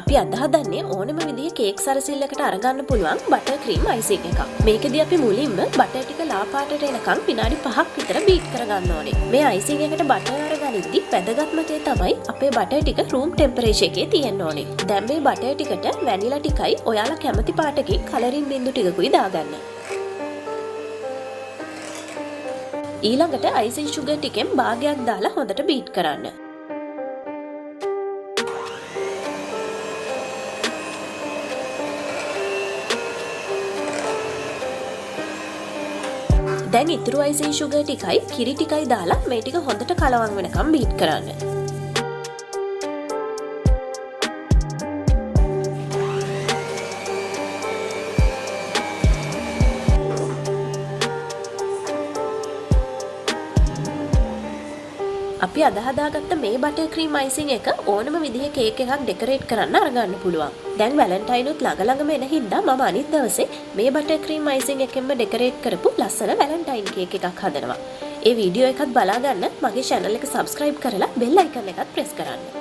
අපි අද හදන්නේ ඕනම විදිහේ කේක් සරසිල්ලකට අරගන්න පුළුවන් බටර් ක්‍රීම් අයිසිං එකක්. මේකෙදී අපි මුලින්ම බටර් ටික ලා පාටට එනකන් විනාඩි 5ක් විතර බීට් කරගන්න ඕනේ. මේ අයිසිං එකට බටර් අරගනිද්දි වැදගත්ම දේ තමයි අපේ බටර් ටික රූම් ටෙම්පරේචර් එකේ තියෙන්න ඕනේ. දැන් මේ බටර් ටිකට වැනිලා ටිකයි ඔයාලා කැමති පාටකින් කලරින් බින්දු ටිකකුයි දාගන්න. ඊළඟට අයිසිං සුගර් ටිකෙන් භාගයක් දාලා හොඳට බීට් කරන්න. දැන් ඉතුරු අයිසිං සුගර් ටිකයි කිරි ටිකයි දාලා මේ ටික හොඳට කලවම් වෙනකම් බීට් කරන්න. අපි අද හදාගත්ත මේ බටර් ක්‍රීම් අයිසිං එක ඕනම විදිහේ කේක් එකක් ඩෙකරේට් කරන්න අරගන්න පුළුවන්. දැන් වැලන්ටයිනුත් ළඟ එන හින්දා මම අනිත් දවසේ මේ බටර් ක්‍රීම් අයිසිං එකෙන්ම ඩෙකරේට් කරපු ලස්සන වැලන්ටයින් කේක් එකක් හදනවා. ඒ වීඩියෝ එකත් බලා ගන්න මගේ channel එක subscribe කරලා bell icon එකත් press කරන්න.